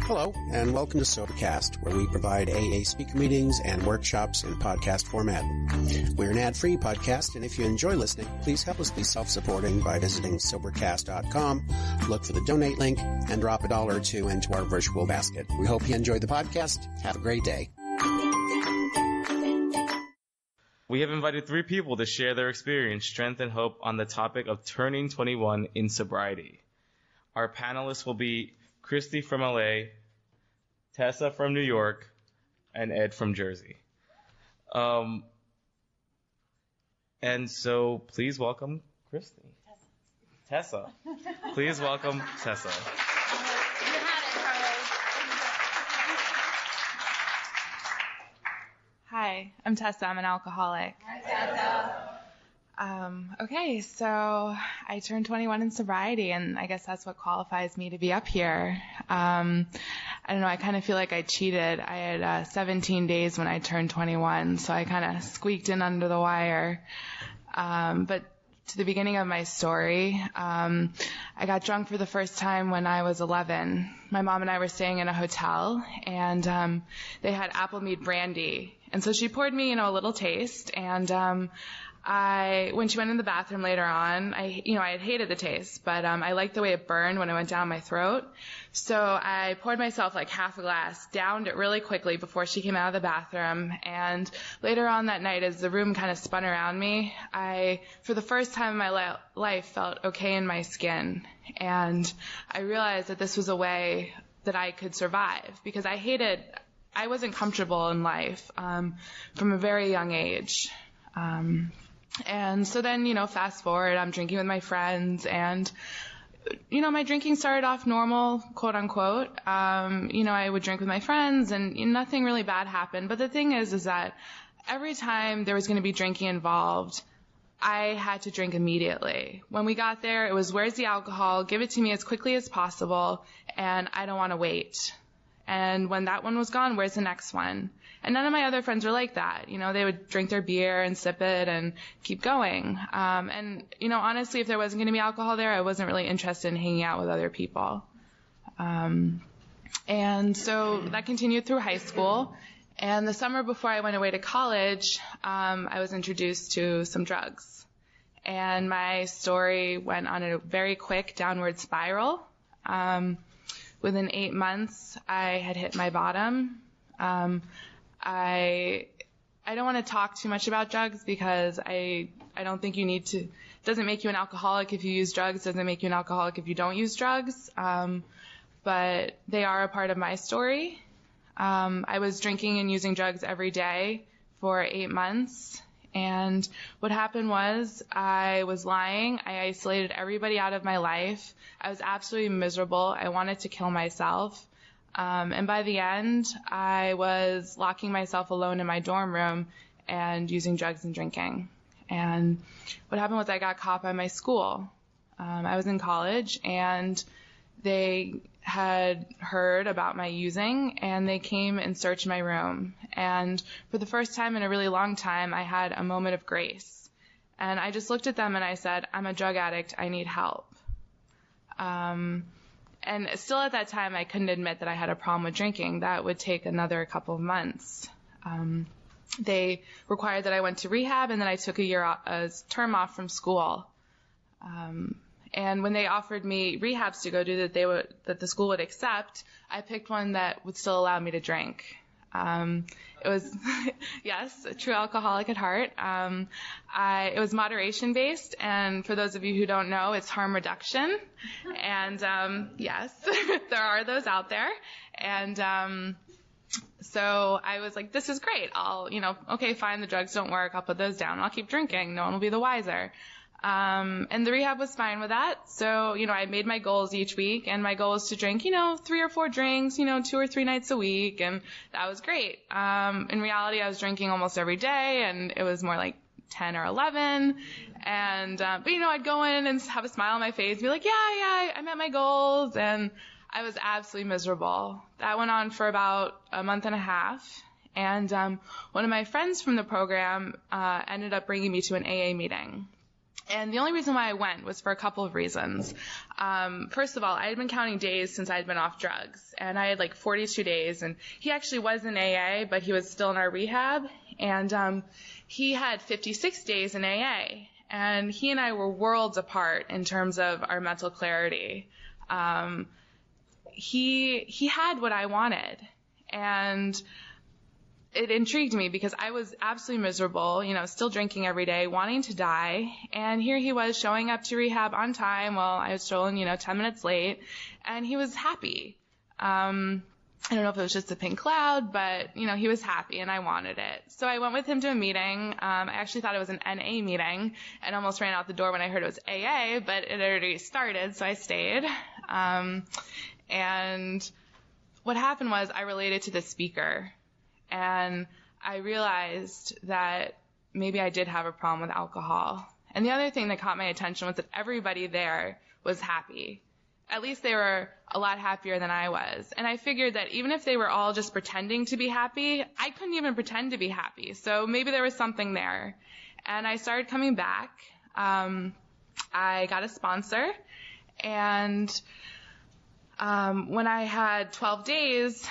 Hello, and welcome to Sobercast, where we provide AA speaker meetings and workshops in podcast format. We're an ad-free podcast, and if you enjoy listening, please help us be self-supporting by visiting Sobercast.com, look for the donate link, and drop $1 or $2 into our virtual basket. We hope you enjoy the podcast. Have a great day. We have invited 3 people to share their experience, strength, and hope on the topic of turning 21 in sobriety. Our panelists will be Christy from LA, Tessa from New York, and Ed from Jersey. And so please welcome Christy. Tessa. Please welcome Tessa. Hi, I'm Tessa. I'm an alcoholic. Hi, Tessa. Okay, so I turned 21 in sobriety, and I guess that's what qualifies me to be up here. I don't know, I kind of feel like I cheated. I had 17 days when I turned 21, so I kind of squeaked in under the wire. But to the beginning of my story, I got drunk for the first time when I was 11. My mom and I were staying in a hotel, and they had apple mead brandy. And so she poured me, a little taste, and when she went in the bathroom later on, I had hated the taste, but I liked the way it burned when it went down my throat. So I poured myself like half a glass, downed it really quickly before she came out of the bathroom. And later on that night, as the room kind of spun around me, I, for the first time in my life, felt okay in my skin. And I realized that this was a way that I could survive, because I wasn't comfortable in life from a very young age. And so then, fast forward, I'm drinking with my friends, and, my drinking started off normal, quote unquote. I would drink with my friends, and nothing really bad happened. But the thing is that every time there was going to be drinking involved, I had to drink immediately. When we got there, it was, where's the alcohol? Give it to me as quickly as possible, and I don't want to wait. And when that one was gone, where's the next one? And none of my other friends were like that. They would drink their beer and sip it and keep going. And honestly, if there wasn't going to be alcohol there, I wasn't really interested in hanging out with other people. And so that continued through high school. And the summer before I went away to college, I was introduced to some drugs. And my story went on a very quick downward spiral. Within 8 months, I had hit my bottom. I don't want to talk too much about drugs, because I don't think you need to. It doesn't make you an alcoholic if you use drugs. It doesn't make you an alcoholic if you don't use drugs. But they are a part of my story. I was drinking and using drugs every day for 8 months. And what happened was, I was lying. I isolated everybody out of my life. I was absolutely miserable. I wanted to kill myself. And by the end, I was locking myself alone in my dorm room and using drugs and drinking. And what happened was, I got caught by my school. I was in college, and they had heard about my using, and they came and searched my room. And for the first time in a really long time, I had a moment of grace. And I just looked at them and I said, I'm a drug addict. I need help. And still at that time, I couldn't admit that I had a problem with drinking. That would take another couple of months. They required that I went to rehab, and then I took a term off from school. And when they offered me rehabs to go do that the school would accept, I picked one that would still allow me to drink. It was, yes, a true alcoholic at heart. It was moderation based, and for those of you who don't know, it's harm reduction. And yes, there are those out there. And so I was like, this is great. Okay, fine, the drugs don't work. I'll put those down. I'll keep drinking. No one will be the wiser. And the rehab was fine with that. So, I made my goals each week, and my goal was to drink, 3 or 4 drinks, 2 or 3 nights a week. And that was great. In reality, I was drinking almost every day, and it was more like 10 or 11. And, but I'd go in and have a smile on my face, be like, yeah, I met my goals. And I was absolutely miserable. That went on for about a month and a half. And, one of my friends from the program, ended up bringing me to an AA meeting. And the only reason why I went was for a couple of reasons. First of all, I had been counting days since I had been off drugs, and I had like 42 days, and he actually was in AA, but he was still in our rehab, and he had 56 days in AA, and he and I were worlds apart in terms of our mental clarity. He had what I wanted, and it intrigued me because I was absolutely miserable, still drinking every day, wanting to die. And here he was showing up to rehab on time while I was strolling, 10 minutes late. And he was happy. I don't know if it was just a pink cloud, but, he was happy and I wanted it. So I went with him to a meeting. I actually thought it was an NA meeting and almost ran out the door when I heard it was AA, but it had already started, so I stayed. And what happened was I related to the speaker. And I realized that maybe I did have a problem with alcohol. And the other thing that caught my attention was that everybody there was happy. At least they were a lot happier than I was. And I figured that even if they were all just pretending to be happy, I couldn't even pretend to be happy. So maybe there was something there. And I started coming back. I got a sponsor. And when I had 12 days,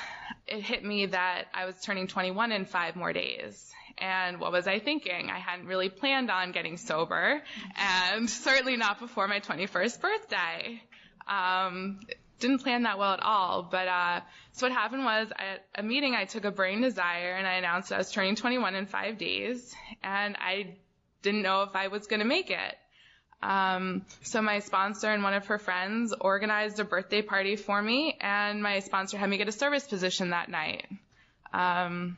it hit me that I was turning 21 in 5 more days. And what was I thinking? I hadn't really planned on getting sober, and certainly not before my 21st birthday. Didn't plan that well at all. But so what happened was at a meeting, I took a brain desire, and I announced I was turning 21 in 5 days, and I didn't know if I was going to make it. So my sponsor and one of her friends organized a birthday party for me, and my sponsor had me get a service position that night. And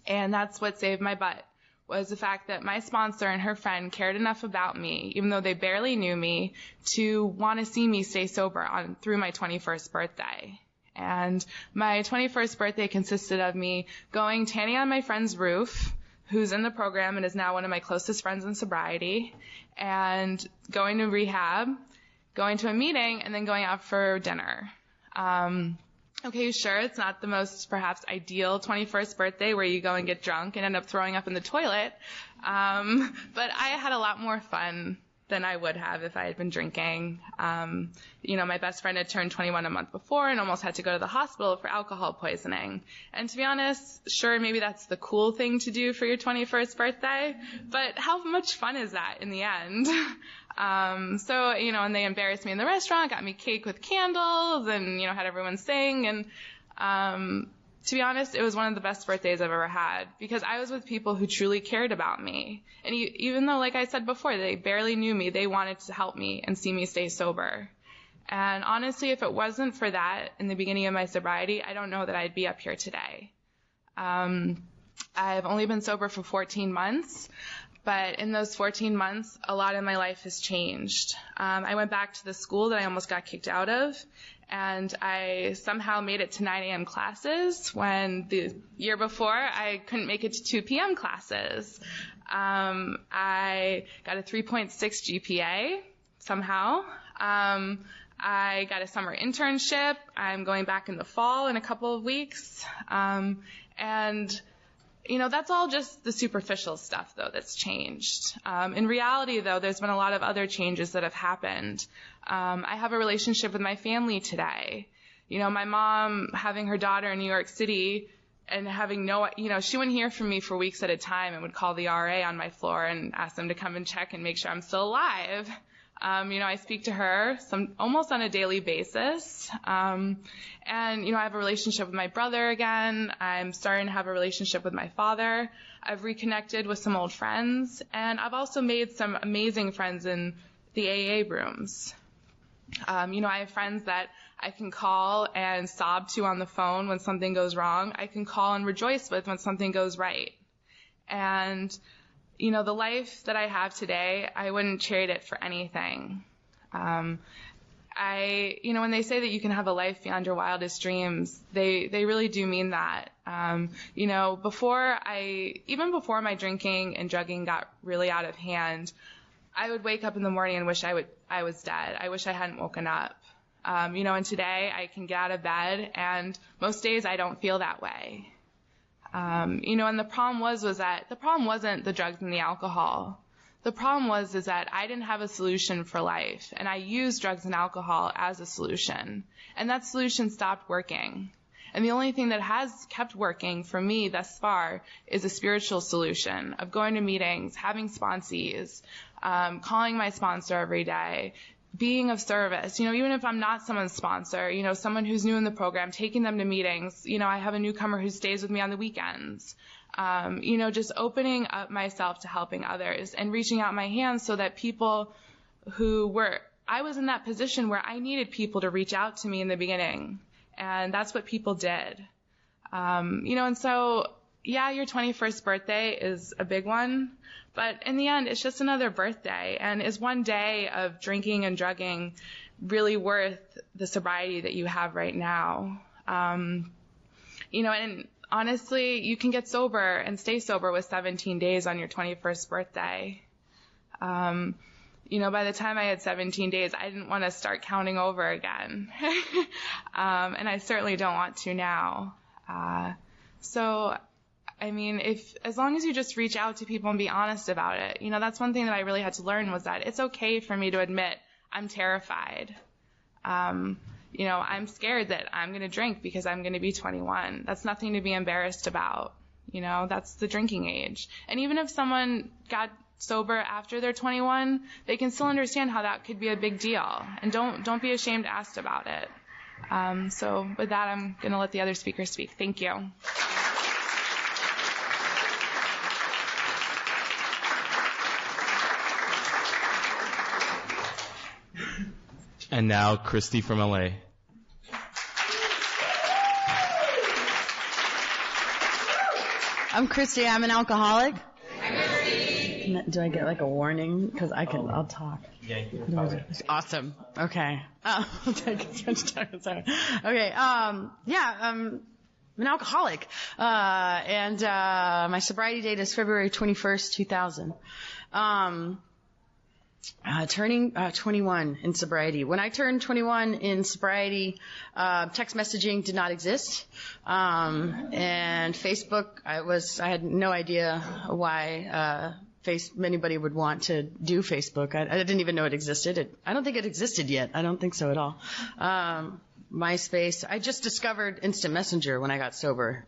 that's what saved my butt, was the fact that my sponsor and her friend cared enough about me, even though they barely knew me, to want to see me stay sober through my 21st birthday. And my 21st birthday consisted of me going tanning on my friend's roof, who's in the program and is now one of my closest friends in sobriety, and going to rehab, going to a meeting, and then going out for dinner. Okay, sure, it's not the most perhaps ideal 21st birthday where you go and get drunk and end up throwing up in the toilet, but I had a lot more fun than I would have if I had been drinking. My best friend had turned 21 a month before and almost had to go to the hospital for alcohol poisoning. And to be honest, sure, maybe that's the cool thing to do for your 21st birthday, but how much fun is that in the end? And they embarrassed me in the restaurant, got me cake with candles, and, had everyone sing. And to be honest, it was one of the best birthdays I've ever had, because I was with people who truly cared about me. And even though, like I said before, they barely knew me, they wanted to help me and see me stay sober. And honestly, if it wasn't for that in the beginning of my sobriety, I don't know that I'd be up here today. I've only been sober for 14 months, but in those 14 months, a lot of my life has changed. I went back to the school that I almost got kicked out of, and I somehow made it to 9 a.m. classes when the year before I couldn't make it to 2 p.m. classes. I got a 3.6 GPA somehow. I got a summer internship. I'm going back in the fall in a couple of weeks. That's all just the superficial stuff, though, that's changed. In reality, though, there's been a lot of other changes that have happened. I have a relationship with my family today. My mom having her daughter in New York City and having she wouldn't hear from me for weeks at a time and would call the RA on my floor and ask them to come and check and make sure I'm still alive. I speak to her almost on a daily basis. I have a relationship with my brother again. I'm starting to have a relationship with my father. I've reconnected with some old friends, and I've also made some amazing friends in the AA rooms. I have friends that I can call and sob to on the phone when something goes wrong. I can call and rejoice with when something goes right. And the life that I have today, I wouldn't trade it for anything. When they say that you can have a life beyond your wildest dreams, they really do mean that. Even before my drinking and drugging got really out of hand, I would wake up in the morning and wish I was dead. I wish I hadn't woken up. And today I can get out of bed, and most days I don't feel that way. And the problem was that the problem wasn't the drugs and the alcohol. The problem is that I didn't have a solution for life, and I used drugs and alcohol as a solution, and that solution stopped working. And the only thing that has kept working for me thus far is a spiritual solution of going to meetings, having sponsees, calling my sponsor every day, being of service. Even if I'm not someone's sponsor, someone who's new in the program, taking them to meetings. I have a newcomer who stays with me on the weekends. Just opening up myself to helping others and reaching out my hands so that people I was in that position where I needed people to reach out to me in the beginning. And that's what people did. And so, yeah, your 21st birthday is a big one, but in the end, it's just another birthday. And is one day of drinking and drugging really worth the sobriety that you have right now? And honestly, you can get sober and stay sober with 17 days on your 21st birthday. By the time I had 17 days, I didn't want to start counting over again. And I certainly don't want to now. As long as you just reach out to people and be honest about it, that's one thing that I really had to learn, was that it's okay for me to admit I'm terrified. I'm scared that I'm going to drink because I'm going to be 21. That's nothing to be embarrassed about. That's the drinking age. And even if someone got sober after they're 21, they can still understand how that could be a big deal. And don't be ashamed to ask about it. So with that, I'm going to let the other speakers speak. Thank you. And now, Christy from LA. I'm Christy. I'm an alcoholic. Do I get like a warning? Because I'll talk. Yeah. Awesome. Okay. I'll take as much time as I. Okay. I'm an alcoholic. And my sobriety date is February 21st, 2000. Turning 21 in sobriety. When I turned 21 in sobriety, text messaging did not exist, and Facebook. I had no idea why anybody would want to do Facebook. I didn't even know it existed. I don't think it existed yet. I don't think so at all. MySpace. I just discovered Instant Messenger when I got sober,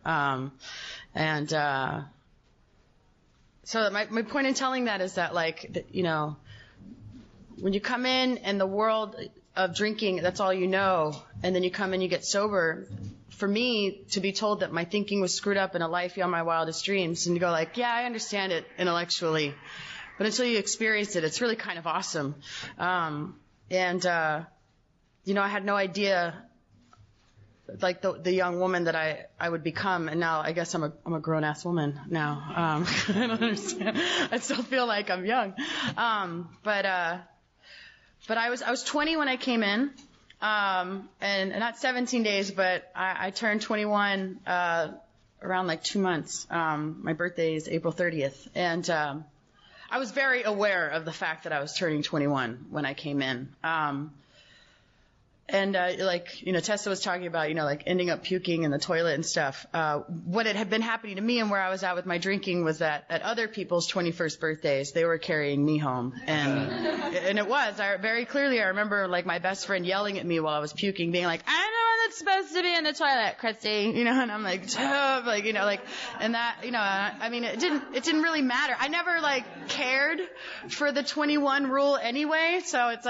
so my point in telling that is that, when you come in and the world of drinking, that's all you know, and then you come and you get sober, for me to be told that my thinking was screwed up in a life beyond my wildest dreams, and you go yeah, I understand it intellectually, but until you experience it, it's really kind of awesome. I had no idea, the young woman that I would become, and now I guess I'm a grown-ass woman now. I don't understand. I still feel like I'm young. But I was 20 when I came in, and not 17 days, but I turned 21 around 2 months. My birthday is April 30th, and I was very aware of the fact that I was turning 21 when I came in. Tessa was talking about, ending up puking in the toilet and stuff. What had been happening to me and where I was at with my drinking was that at other people's 21st birthdays, they were carrying me home. And it was. Very clearly, I remember, my best friend yelling at me while I was puking, being like, I know that's supposed to be in the toilet, Christy. And I'm like, and that, it didn't really matter. I never, cared for the 21 rule anyway. So it's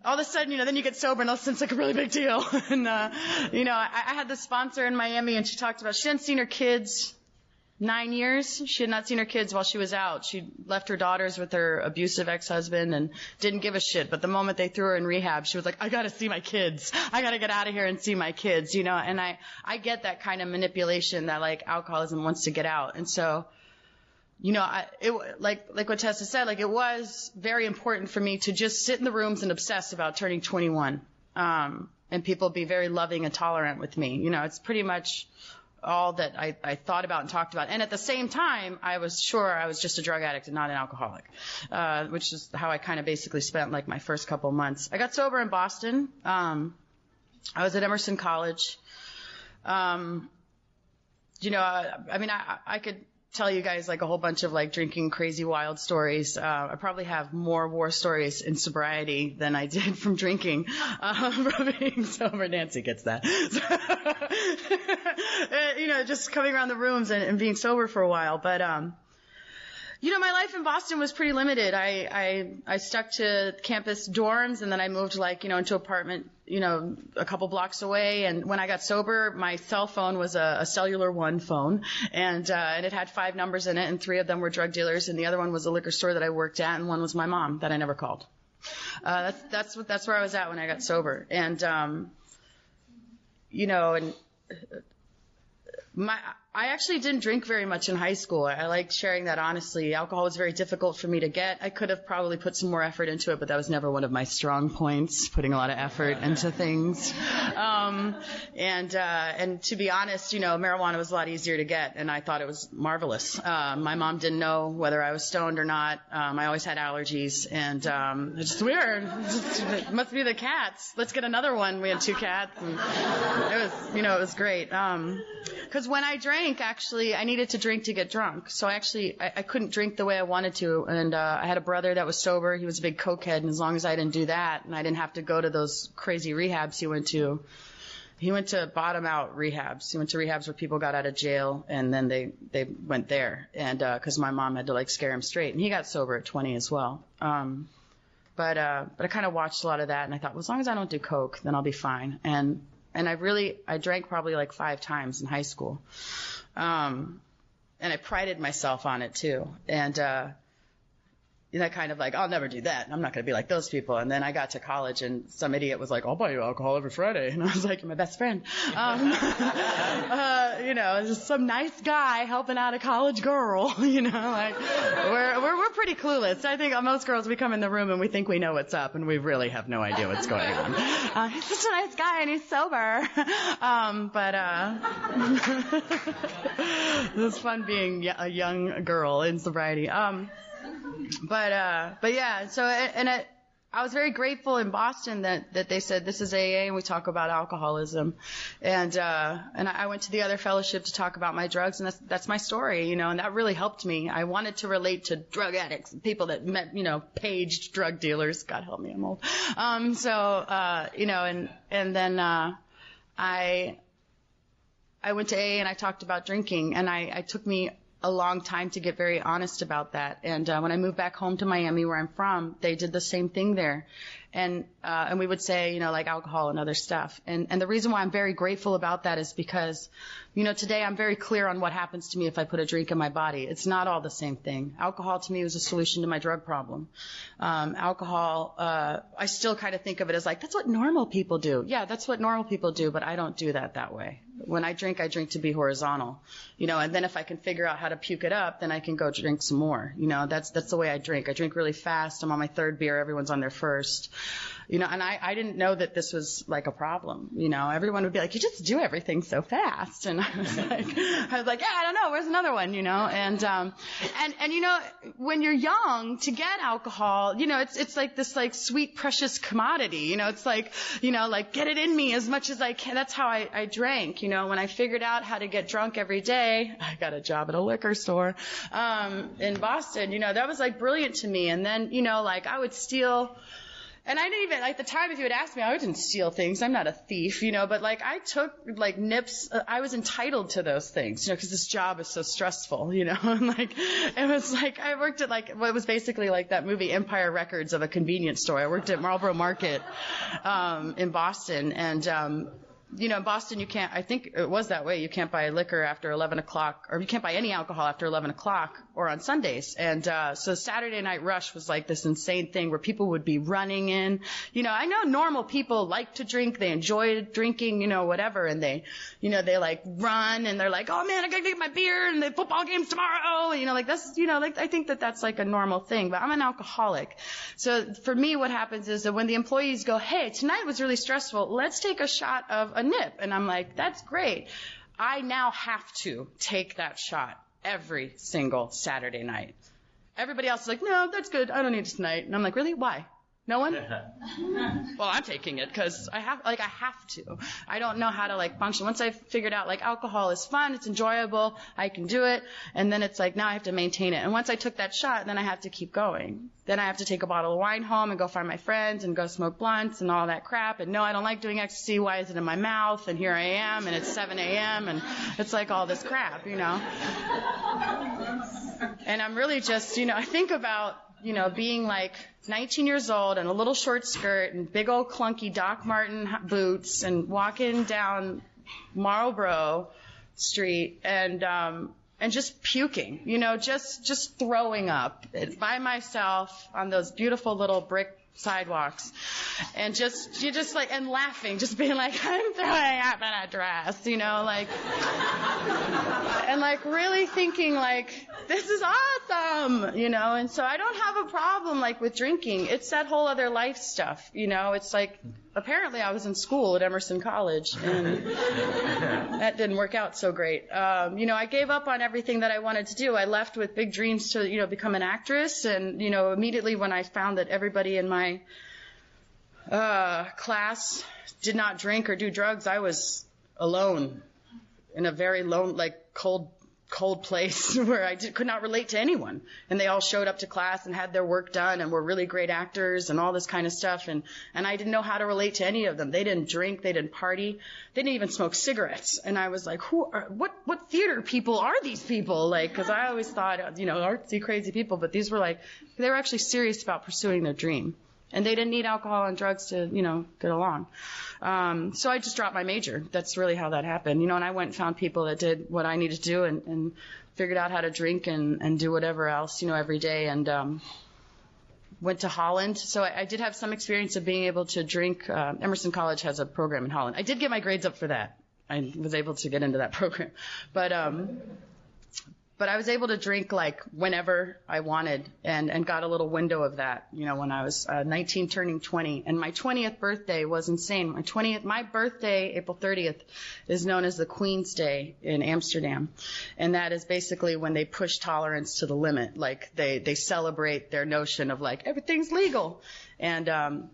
all of a sudden, then you get sober and all of a sudden it's like a really big deal. And, I had this sponsor in Miami and she talked about, she hadn't seen her kids 9 years. She had not seen her kids while she was out. She left her daughters with her abusive ex-husband and didn't give a shit. But the moment they threw her in rehab, she was like, I gotta see my kids. I gotta get out of here and see my kids, and I get that kind of manipulation that alcoholism wants to get out. And so, like what Tessa said, it was very important for me to just sit in the rooms and obsess about turning 21, and people be very loving and tolerant with me. It's pretty much all that I thought about and talked about. And at the same time, I was sure I was just a drug addict and not an alcoholic, which is how I kind of basically spent my first couple months. I got sober in Boston. I was at Emerson College. I could tell you guys like a whole bunch of like drinking crazy wild stories. I probably have more war stories in sobriety than I did from drinking, from being sober. Nancy gets that. Just coming around the rooms and being sober for a while. But, my life in Boston was pretty limited. I stuck to campus dorms, and then I moved into an apartment, a couple blocks away. And when I got sober, my cell phone was a Cellular One phone, and it had 5 numbers in it, and 3 of them were drug dealers, and the other one was a liquor store that I worked at, and one was my mom that I never called. That's where I was at when I got sober. And, I actually didn't drink very much in high school. I liked sharing that honestly. Alcohol was very difficult for me to get. I could have probably put some more effort into it, but that was never one of my strong points, putting a lot of effort into things. And to be honest, marijuana was a lot easier to get, and I thought it was marvelous. My mom didn't know whether I was stoned or not. I always had allergies, and it's just weird. It must be the cats. Let's get another one. We had 2 cats. And it was great. Because when I drank, actually, I needed to drink to get drunk. So I couldn't drink the way I wanted to. And I had a brother that was sober. He was a big cokehead. And as long as I didn't do that, and I didn't have to go to those crazy rehabs he went to bottom out rehabs. He went to rehabs where people got out of jail, and then they went there. And because my mom had to scare him straight. And he got sober at 20 as well. But I kind of watched a lot of that, and I thought, well, as long as I don't do coke, then I'll be fine. And I drank probably 5 times in high school. And I prided myself on it too. And, kind of I'll never do that. I'm not going to be like those people. And then I got to college, and some idiot was like, I'll buy you alcohol every Friday. And I was like, you're my best friend. Just some nice guy helping out a college girl, we're pretty clueless. I think most girls, we come in the room and we think we know what's up, and we really have no idea what's going on. He's such a nice guy, and he's sober. It was fun being a young girl in sobriety. But yeah, so, I was very grateful in Boston that they said, this is AA and we talk about alcoholism. And I went to the other fellowship to talk about my drugs, and that's my story, and that really helped me. I wanted to relate to drug addicts, people that met, paged drug dealers. God help me, I'm old. And then, I went to AA and I talked about drinking, and I took me a long time to get very honest about that. And when I moved back home to Miami, where I'm from, they did the same thing there. And we would say, alcohol and other stuff. And the reason why I'm very grateful about that is because, today I'm very clear on what happens to me if I put a drink in my body. It's not all the same thing. Alcohol to me was a solution to my drug problem. Alcohol, I still kind of think of it as that's what normal people do. Yeah, that's what normal people do, but I don't do that way. When I drink to be horizontal, and then if I can figure out how to puke it up, then I can go drink some more. That's the way I drink. I drink really fast. I'm on my 3rd beer. Everyone's on their 1st. And I didn't know that this was a problem. Everyone would be like, you just do everything so fast. And I was like, yeah, I don't know. Where's another one, And when you're young, to get alcohol, it's like this sweet, precious commodity. It's get it in me as much as I can. That's how I drank. When I figured out how to get drunk every day, I got a job at a liquor store, in Boston, that was brilliant to me. And then, I would steal. And I didn't even, at the time, if you had asked me, I didn't steal things. I'm not a thief, but I took nips. I was entitled to those things, because this job is so stressful, and it was I worked at what was basically that movie Empire Records of a convenience store. I worked at Marlboro Market, in Boston, and, in Boston, you can't, I think it was that way, you can't buy liquor after 11 o'clock, or you can't buy any alcohol after 11 o'clock or on Sundays. And so Saturday Night Rush was this insane thing where people would be running in. I know normal people like to drink, they enjoy drinking, whatever, and they run, and they're oh man, I gotta get my beer, and the football game's tomorrow, that's, I think that's a normal thing, but I'm an alcoholic. So for me, what happens is that when the employees go, hey, tonight was really stressful, let's take a shot of a nip. And I'm that's great. I now have to take that shot every single Saturday night. Everybody else is no, that's good. I don't need it tonight. And I'm really? Why? No one? Well, I'm taking it because I have to. I don't know how to function. Once I've figured out alcohol is fun, it's enjoyable, I can do it, and then it's now I have to maintain it. And once I took that shot, then I have to keep going. Then I have to take a bottle of wine home and go find my friends and go smoke blunts and all that crap. And no, I don't like doing ecstasy. Why is it in my mouth? And here I am, and it's 7 a.m. and it's all this crap, And I'm really just, I think about, being 19 years old and a little short skirt and big old clunky Doc Marten boots and walking down Marlborough Street and just puking, just throwing up by myself on those beautiful little brick sidewalks and and laughing, just being I'm throwing up in a dress, and really thinking this is awesome, and so I don't have a problem with drinking. It's that whole other life stuff, it's apparently I was in school at Emerson College and that didn't work out so great. I gave up on everything that I wanted to do. I left with big dreams to, become an actress, and, immediately when I found that everybody in my class did not drink or do drugs, I was alone in a very lone, cold place where I could not relate to anyone. And they all showed up to class and had their work done and were really great actors and all this kind of stuff. And I didn't know how to relate to any of them. They didn't drink. They didn't party. They didn't even smoke cigarettes. And I was what theater people are these people? Cause I always thought, artsy, crazy people, but these were they were actually serious about pursuing their dream. And they didn't need alcohol and drugs to, get along. So I just dropped my major. That's really how that happened. And I went and found people that did what I needed to do and figured out how to drink and do whatever else, every day. And went to Holland. So I did have some experience of being able to drink. Emerson College has a program in Holland. I did get my grades up for that. I was able to get into that program. But I was able to drink whenever I wanted and got a little window of that, when I was 19 turning 20. And my 20th birthday was insane. My birthday, April 30th, is known as the Queen's Day in Amsterdam. And that is basically when they push tolerance to the limit. They celebrate their notion of everything's legal. And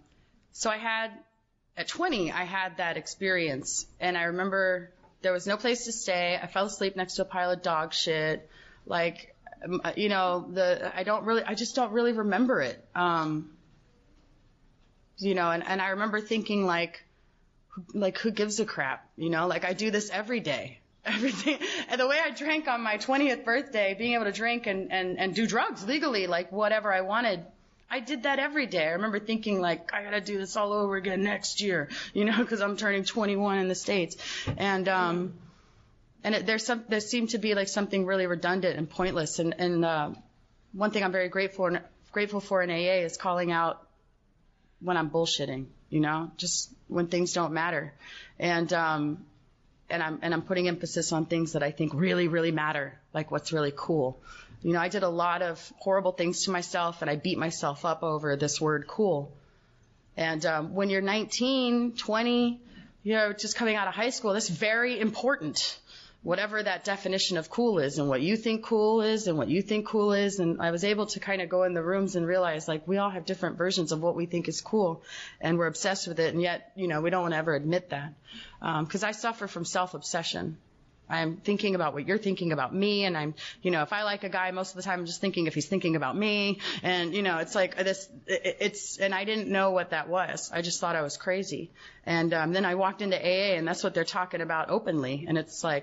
so at 20, I had that experience. And I remember there was no place to stay. I fell asleep next to a pile of dog shit. I just don't really remember it. And I remember thinking who gives a crap? I do this every day. Everything. And the way I drank on my 20th birthday, being able to drink and do drugs legally, whatever I wanted, I did that every day. I remember thinking I gotta do this all over again next year, cause I'm turning 21 in the States. And there seemed to be something really redundant and pointless. And one thing I'm very grateful for in AA is calling out when I'm bullshitting, just when things don't matter. And I'm putting emphasis on things that I think really, really matter, what's really cool. I did a lot of horrible things to myself and I beat myself up over this word cool. And when you're 19, 20, just coming out of high school, that's very important. Whatever that definition of cool is and what you think cool is and what you think cool is. And I was able to kind of go in the rooms and realize we all have different versions of what we think is cool and we're obsessed with it. And yet, we don't want to ever admit that. Cause I suffer from self-obsession. I'm thinking about what you're thinking about me. And I'm, if I like a guy, most of the time I'm just thinking if he's thinking about me. And, it's this, and I didn't know what that was. I just thought I was crazy. And then I walked into AA and that's what they're talking about openly. And it's oh,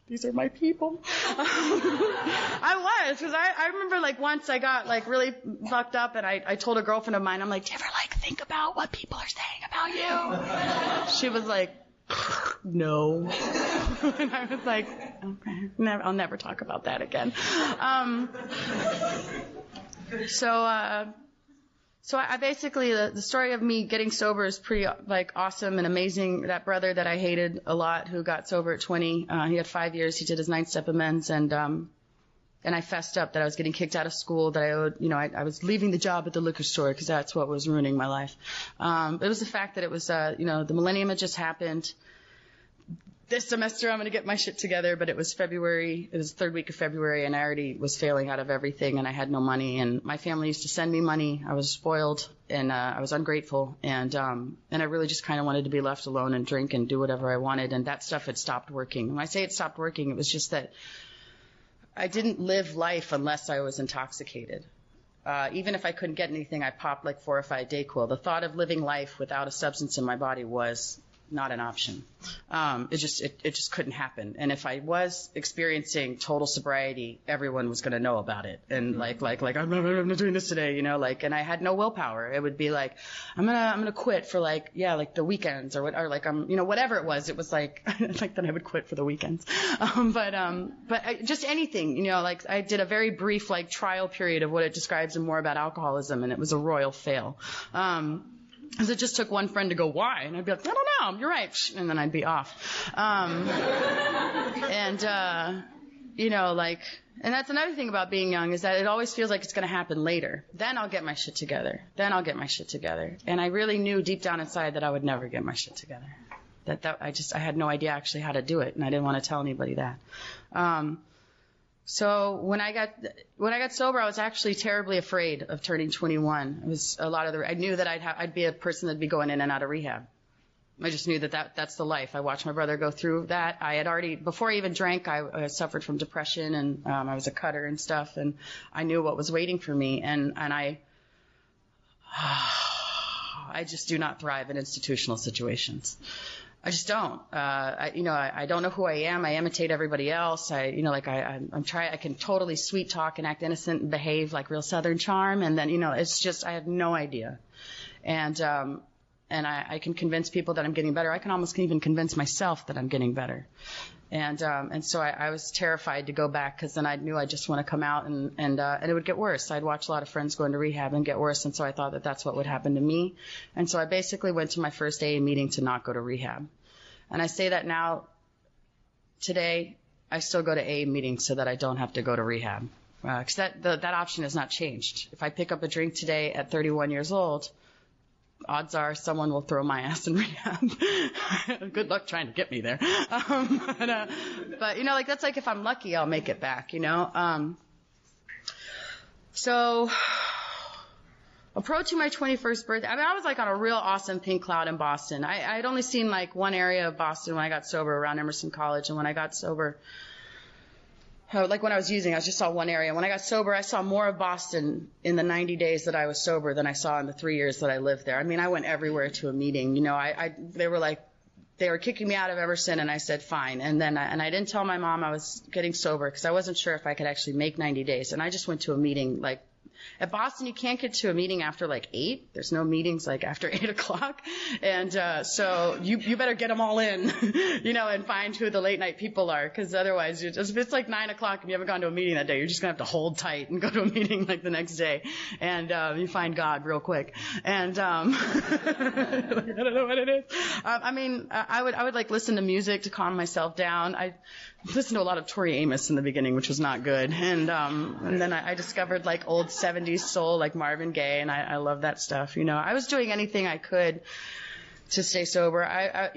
these are my people. I was, because I remember once I got really fucked up and I told a girlfriend of mine, I'm do you ever think about what people are saying about you? She was no. And I was okay, I'll never talk about that again. So I basically, the story of me getting sober is pretty awesome and amazing. That brother that I hated a lot who got sober at 20, he had 5 years. He did his 9-step amends and I fessed up that I was getting kicked out of school, that I owed, I was leaving the job at the liquor store because that's what was ruining my life. It was the fact that it was, the millennium had just happened. this semester I'm going to get my shit together. But it was February. It was the third week of February, and I already was failing out of everything, and I had no money. And my family used to send me money. I was spoiled, and I was ungrateful, and I really just kind of wanted to be left alone and drink and do whatever I wanted. And that stuff had stopped working. When I say it stopped working, it was just that I didn't live life unless I was intoxicated. Even if I couldn't get anything, I popped like 4 or 5 Dayquil. The thought of living life without a substance in my body was not an option. It just couldn't happen. And if I was experiencing total sobriety, everyone was going to know about it. And like I'm not doing this today, you know, like, and I had no willpower. It would be like, I'm going to quit for like the weekends or whatever it was. It was like, like that I would quit for the weekends. Just anything, you know, like I did a very brief like trial period of what it describes and more about alcoholism. And it was a royal fail. Because it just took one friend to go, why? And I'd be like, I don't know, you're right. And then I'd be off. You know, like, and that's another thing about being young is that it always feels like it's going to happen later. Then I'll get my shit together. And I really knew deep down inside that I would never get my shit together. I had no idea actually how to do it. And I didn't want to tell anybody that. So when I got sober, I was actually terribly afraid of turning 21. It was I knew that I'd be a person that'd be going in and out of rehab. I just knew that's the life. I watched my brother go through that. I had already, before I even drank, I suffered from depression and I was a cutter and stuff, and I knew what was waiting for me. And I just do not thrive in institutional situations. I just don't. I don't know who I am. I imitate everybody else. I can totally sweet talk and act innocent and behave like real Southern charm. And then, it's just, I have no idea. And I can convince people that I'm getting better. I can almost even convince myself that I'm getting better. And so I was terrified to go back because then I knew I just want to come out and it would get worse. I'd watch a lot of friends go into rehab and get worse. And so I thought that that's what would happen to me. And so I basically went to my first AA meeting to not go to rehab. And I say that now, today, I still go to AA meetings so that I don't have to go to rehab. Because that option has not changed. If I pick up a drink today at 31 years old, odds are someone will throw my ass in rehab. Good luck trying to get me there. But that's like if I'm lucky, I'll make it back, So approaching my 21st birthday, I was like on a real awesome pink cloud in Boston. I had only seen like one area of Boston when I got sober around Emerson College. And when I got sober, like when I was using, I just saw one area. When I got sober, I saw more of Boston in the 90 days that I was sober than I saw in the 3 years that I lived there. I mean, I went everywhere to a meeting. They were kicking me out of Emerson, and I said, fine. And then I didn't tell my mom I was getting sober because I wasn't sure if I could actually make 90 days. And I just went to a meeting like, at Boston, you can't get to a meeting after like 8. There's no meetings like after 8 o'clock. And so you better get them all in, and find who the late night people are. Because otherwise, if it's like 9 o'clock and you haven't gone to a meeting that day, you're just going to have to hold tight and go to a meeting like the next day. And you find God real quick. And I don't know what it is. I would like listen to music to calm myself down. I listened to a lot of Tori Amos in the beginning, which was not good. And then I discovered like old 70s soul like Marvin Gaye, and I love that stuff. I was doing anything I could to stay sober. I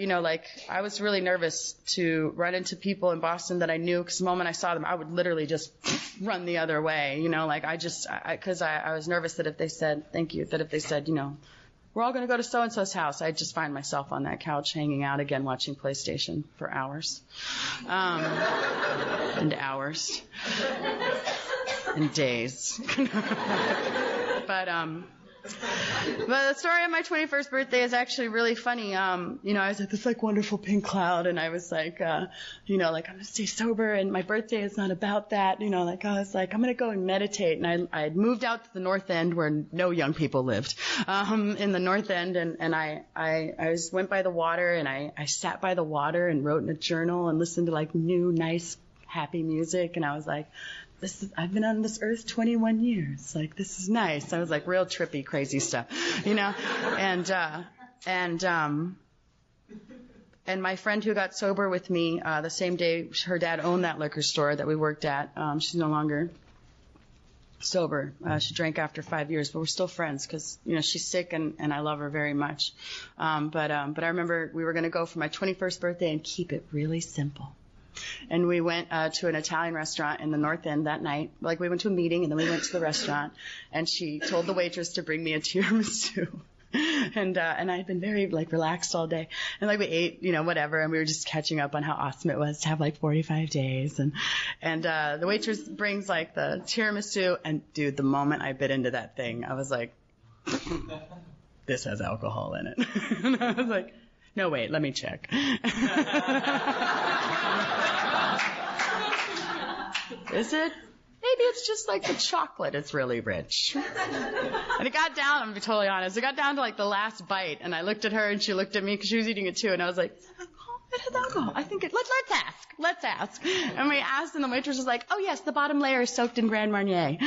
was really nervous to run into people in Boston that I knew, because the moment I saw them, I would literally just run the other way. Because I was nervous that if they said, thank you, that if they said, we're all going to go to so-and-so's house, I'd just find myself on that couch hanging out again, watching PlayStation for hours. And hours. And days. But the story of my 21st birthday is actually really funny. I was at this like wonderful pink cloud, and I was like, I'm going to stay sober, and my birthday is not about that. I was like, I'm going to go and meditate. And I had moved out to the North End where no young people lived, in the North End. And I went by the water, and I sat by the water and wrote in a journal and listened to like new, nice, happy music. And I was like, I've been on this earth 21 years. Like, this is nice. I was like real trippy, crazy stuff, and my friend who got sober with me, the same day her dad owned that liquor store that we worked at. She's no longer sober. She drank after 5 years, but we're still friends because, she's sick and I love her very much. But I remember we were going to go for my 21st birthday and keep it really simple. And we went to an Italian restaurant in the North End that night. Like, we went to a meeting and then we went to the restaurant, and she told the waitress to bring me a tiramisu. And I had been very, relaxed all day. And, we ate, whatever, and we were just catching up on how awesome it was to have, 45 days. And the waitress brings, the tiramisu, and, dude, the moment I bit into that thing, I was like, this has alcohol in it. And I was like, no, wait, let me check. Is it? Maybe it's just the chocolate. It's really rich. And it got down, I'm going to be totally honest, it got down to the last bite, and I looked at her and she looked at me because she was eating it too, and I was like, it has alcohol. I think let's ask. And we asked, and the waitress was like, oh yes, the bottom layer is soaked in Grand Marnier.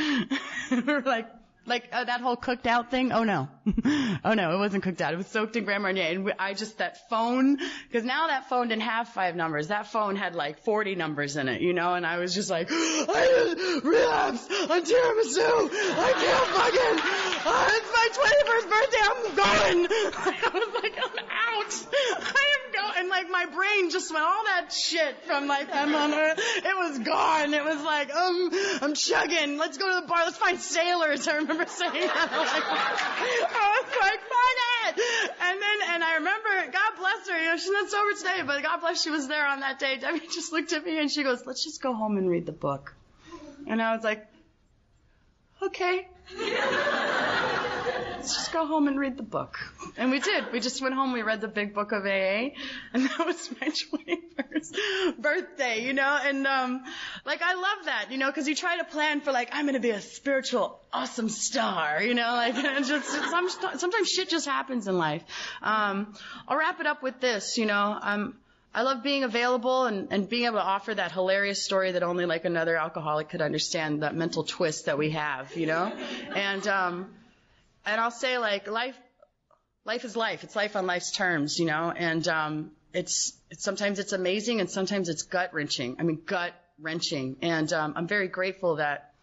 And we were like, that whole cooked out thing? Oh no. Oh no, it wasn't cooked out. It was soaked in Grand Marnier. And that phone, because now that phone didn't have 5 numbers. That phone had 40 numbers in it, and I was just like, I just relapsed on tiramisu. I can't it's my 21st birthday. I'm going. I was like, I'm out. I am going. And my brain just went all that shit from I'm on earth. It was gone. It was I'm chugging. Let's go to the bar. Let's find sailors. I remember saying that. I was like, fuck it! And I remember, God bless her, she's not sober today, but God bless she was there on that day. Debbie just looked at me and she goes, let's just go home and read the book. And I was like, okay. Let's just go home and read the book. And we did. We just went home, we read the big book of AA, and that was my 21st birthday, And, I love that, because you try to plan for, I'm going to be a spiritual awesome star, and just, sometimes shit just happens in life. I'll wrap it up with this, I love being available and being able to offer that hilarious story that only another alcoholic could understand, that mental twist that we have, And I'll say life is life. It's life on life's terms, and it's sometimes it's amazing and sometimes it's gut wrenching. And I'm very grateful that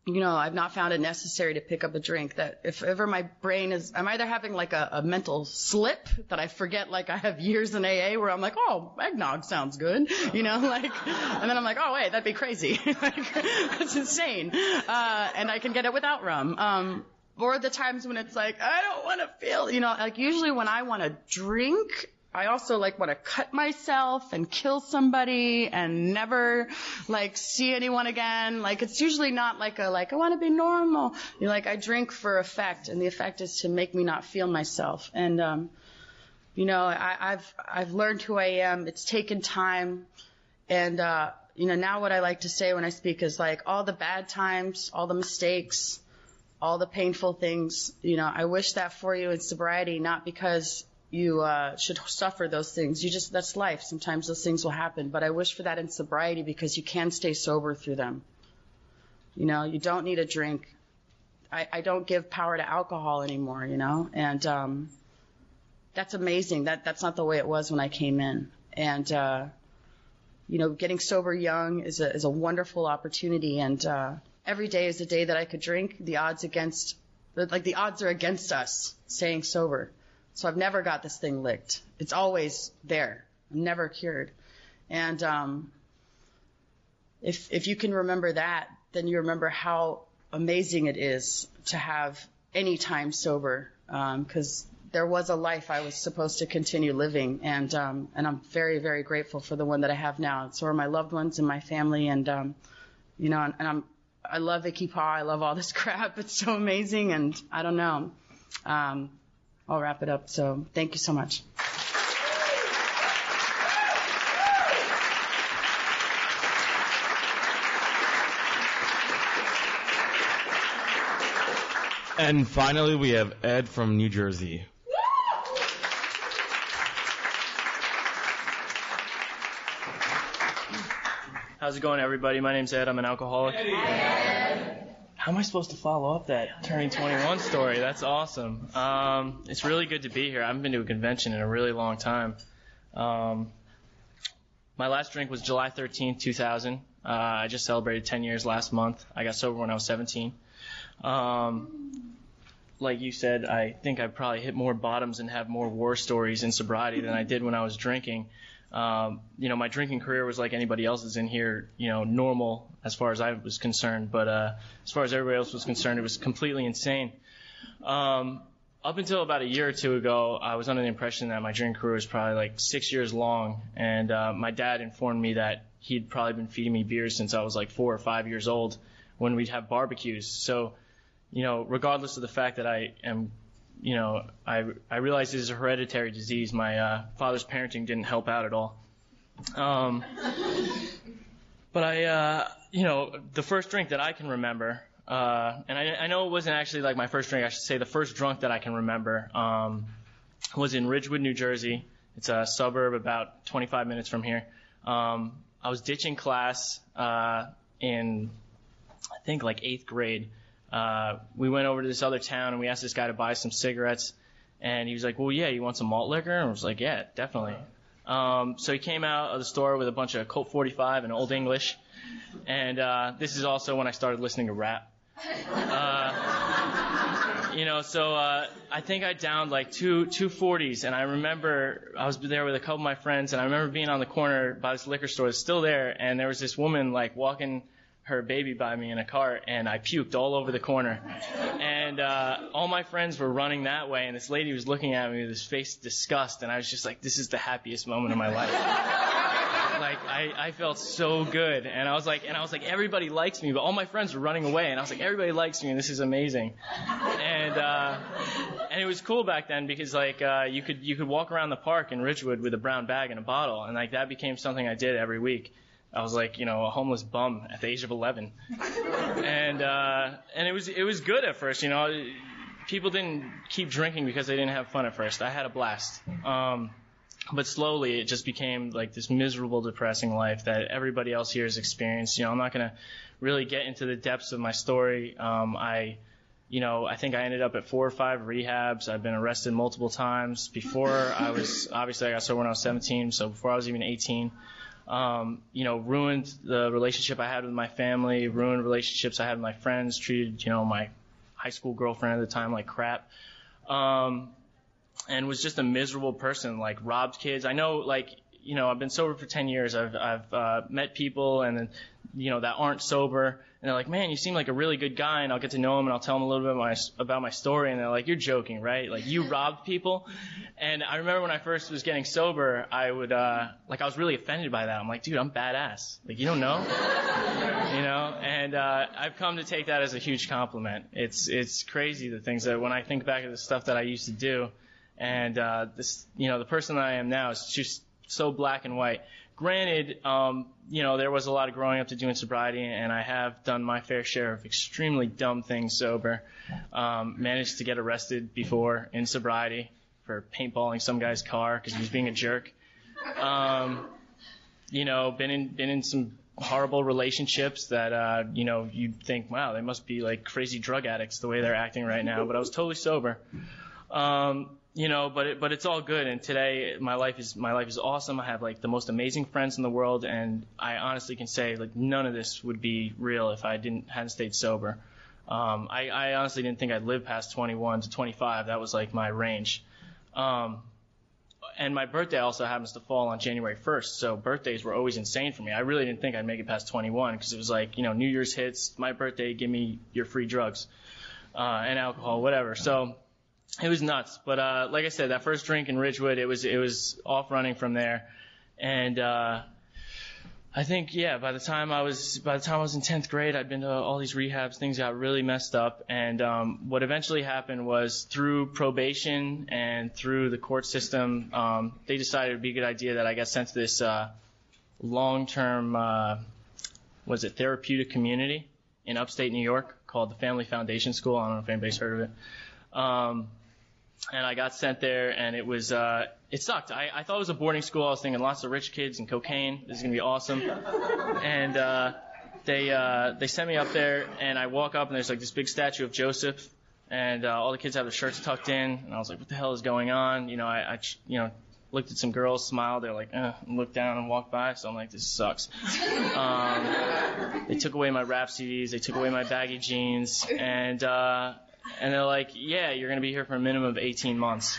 I've not found it necessary to pick up a drink. That if ever my brain I'm either having a mental slip that I forget I have years in AA where I'm like, oh, eggnog sounds good, and then I'm like, oh wait, that'd be crazy, that's insane, and I can get it without rum. Or the times when it's I don't want to feel, usually when I want to drink, I also want to cut myself and kill somebody and never see anyone again. It's usually not I want to be normal. I drink for effect, and the effect is to make me not feel myself. And, I've learned who I am. It's taken time. And, now what I like to say when I speak is all the bad times, all the mistakes, all the painful things, I wish that for you in sobriety, not because you should suffer those things. That's life. Sometimes those things will happen. But I wish for that in sobriety because you can stay sober through them. You don't need a drink. I don't give power to alcohol anymore, and that's amazing. That's not the way it was when I came in. And, getting sober young is a wonderful opportunity, and every day is a day that I could drink. The odds are against us staying sober. So I've never got this thing licked. It's always there. I'm never cured. And if you can remember that, then you remember how amazing it is to have any time sober. Because there was a life I was supposed to continue living, and I'm very, very grateful for the one that I have now. So are my loved ones and my family, and I love YPAA. I love all this crap. It's so amazing, and I don't know. I'll wrap it up. So thank you so much. And finally, we have Ed from New Jersey. How's it going, everybody? My name's Ed. I'm an alcoholic. How am I supposed to follow up that turning 21 story? That's awesome. It's really good to be here. I haven't been to a convention in a really long time. My last drink was July 13th, 2000. I just celebrated 10 years last month. I got sober when I was 17. Like you said, I think I probably hit more bottoms and have more war stories in sobriety than I did when I was drinking. My drinking career was like anybody else's in here, normal as far as I was concerned. But as far as everybody else was concerned, it was completely insane. Up until about a year or two ago, I was under the impression that my drinking career was probably like 6 years long. And my dad informed me that he'd probably been feeding me beer since I was like 4 or 5 years old when we'd have barbecues. So, regardless of the fact that I am, I realize this is a hereditary disease. My father's parenting didn't help out at all. But the first drink that I can remember, and I know it wasn't actually like my first drink, I should say the first drunk that I can remember, was in Ridgewood, New Jersey. It's a suburb about 25 minutes from here. I was ditching class in, I think, like 8th grade. We went over to this other town and we asked this guy to buy some cigarettes. And he was like, well, yeah, you want some malt liquor? And I was like, yeah, definitely. So he came out of the store with a bunch of Colt 45 and Old English. And this is also when I started listening to rap. I think I downed like two 40s. And I remember I was there with a couple of my friends. And I remember being on the corner by this liquor store. It's still there. And there was this woman like walking her baby by me in a cart, and I puked all over the corner. And all my friends were running that way, and this lady was looking at me with this face of disgust, and I was just like, this is the happiest moment of my life. Like, I felt so good. And I was like, everybody likes me, but all my friends were running away, and I was like, everybody likes me, and this is amazing. And it was cool back then because like you could walk around the park in Ridgewood with a brown bag and a bottle, and like that became something I did every week. I was like, a homeless bum at the age of 11. And it was good at first, People didn't keep drinking because they didn't have fun at first. I had a blast. But slowly it just became like this miserable, depressing life that everybody else here has experienced. I'm not going to really get into the depths of my story. I think I ended up at 4 or 5 rehabs. I've been arrested multiple times. Obviously I got sober when I was 17, so before I was even 18. Ruined the relationship I had with my family, ruined relationships I had with my friends, treated, my high school girlfriend at the time like crap, and was just a miserable person, like robbed kids. I know, I've been sober for 10 years. I've met people and that aren't sober, and they're like, man, you seem like a really good guy, and I'll get to know them and I'll tell them a little bit about my story, and they're like, you're joking, right? Like, you robbed people? And I remember when I first was getting sober, I was really offended by that. I'm like, dude, I'm badass. Like, you don't know? And I've come to take that as a huge compliment. It's crazy, the things that when I think back of the stuff that I used to do, and the person that I am now is just so black and white. Granted, there was a lot of growing up to do in sobriety, and I have done my fair share of extremely dumb things sober. Managed to get arrested before in sobriety for paintballing some guy's car because he was being a jerk. Been in some horrible relationships that, you'd think, wow, they must be like crazy drug addicts the way they're acting right now. But I was totally sober. But it's all good. And today my life is awesome. I have like the most amazing friends in the world, and I honestly can say like none of this would be real if I hadn't stayed sober. I honestly didn't think I'd live past 21 to 25. That was like my range. And my birthday also happens to fall on January 1st, so birthdays were always insane for me. I really didn't think I'd make it past 21 because it was like, New Year's hits, my birthday, give me your free drugs and alcohol, whatever. So it was nuts. But like I said, that first drink in Ridgewood, it was off running from there. And I think, by the time I was in 10th grade, I'd been to all these rehabs. Things got really messed up. And what eventually happened was through probation and through the court system, they decided it would be a good idea that I got sent to this long-term, therapeutic community in upstate New York called the Family Foundation School. I don't know if anybody's heard of it. And I got sent there, and it was it sucked. I thought it was a boarding school. I was thinking lots of rich kids and cocaine. This is gonna be awesome. And they sent me up there, and I walk up, and there's like this big statue of Joseph, and all the kids have their shirts tucked in, and I was like, what the hell is going on? I looked at some girls, smiled. They're like, and looked down and walked by. So I'm like, this sucks. They took away my rap CDs. They took away my baggy jeans. And they're like, yeah, you're going to be here for a minimum of 18 months.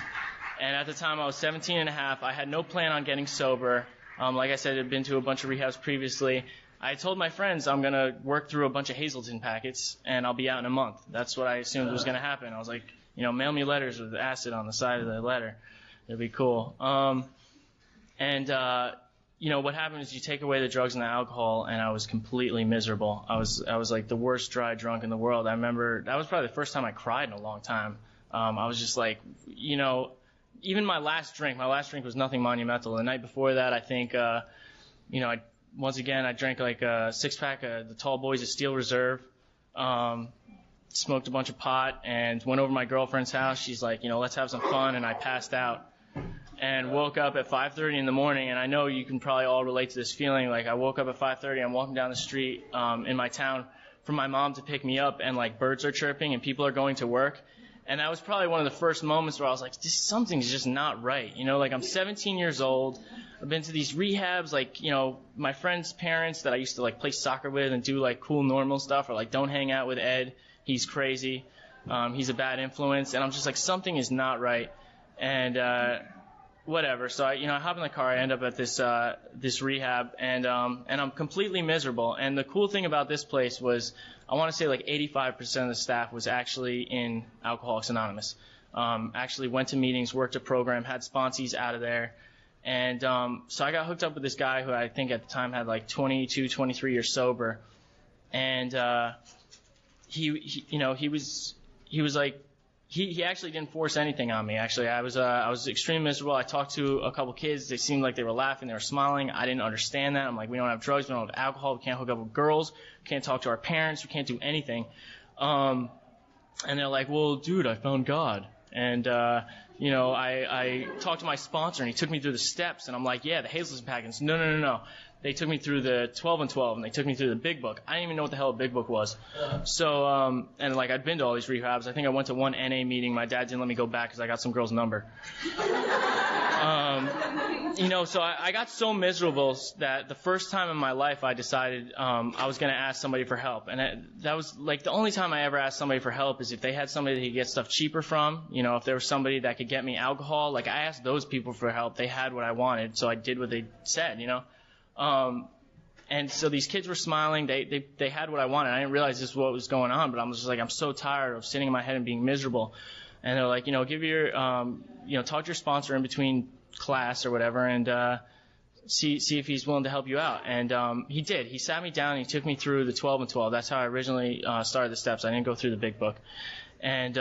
And at the time, I was 17 and a half. I had no plan on getting sober. Like I said, I'd been to a bunch of rehabs previously. I told my friends I'm going to work through a bunch of Hazelton packets, and I'll be out in a month. That's what I assumed was going to happen. I was like, mail me letters with acid on the side of the letter. It'd be cool. What happened is you take away the drugs and the alcohol, and I was completely miserable. I was like the worst dry drunk in the world. I remember that was probably the first time I cried in a long time. I was just like, even my last drink was nothing monumental. The night before that, I think, I drank like a 6-pack of the Tall Boys of Steel Reserve, smoked a bunch of pot, and went over to my girlfriend's house. She's like, let's have some fun, and I passed out and woke up at 5:30 in the morning. And I know you can probably all relate to this feeling. Like, I woke up at 5:30, I'm walking down the street in my town for my mom to pick me up, and like birds are chirping and people are going to work. And that was probably one of the first moments where I was like, something's just not right. Like, I'm 17 years old. I've been to these rehabs, like, my friends' parents that I used to like play soccer with and do like cool normal stuff, or like, don't hang out with Ed. He's crazy. He's a bad influence. And I'm just like, something is not right. And, whatever. So I hop in the car. I end up at this rehab, and I'm completely miserable. And the cool thing about this place was, I want to say like 85% of the staff was actually in Alcoholics Anonymous. Actually went to meetings, worked a program, had sponsees out of there. And so I got hooked up with this guy who I think at the time had like 22, 23 years sober. And he was like, he actually didn't force anything on me. Actually, I was extremely miserable. I talked to a couple kids. They seemed like they were laughing. They were smiling. I didn't understand that. I'm like, we don't have drugs. We don't have alcohol. We can't hook up with girls. We can't talk to our parents. We can't do anything. And they're like, well, dude, I found God. And, I talked to my sponsor, and he took me through the steps. And I'm like, yeah, the Hazelton packets. No. They took me through the 12 and 12, and they took me through the Big Book. I didn't even know what the hell a Big Book was. So, I'd been to all these rehabs. I think I went to one NA meeting. My dad didn't let me go back because I got some girl's number. So I got so miserable that the first time in my life I decided I was going to ask somebody for help. And that was like the only time I ever asked somebody for help is if they had somebody that could get stuff cheaper from. If there was somebody that could get me alcohol. Like, I asked those people for help. They had what I wanted, so I did what they said, And so these kids were smiling. They had what I wanted. I didn't realize this was what was going on, but I was just like, I'm so tired of sitting in my head and being miserable. And they're like, give your, talk to your sponsor in between class or whatever, and see if he's willing to help you out. And he did. He sat me down and he took me through the 12 and 12. That's how I originally started the steps. I didn't go through the Big Book. And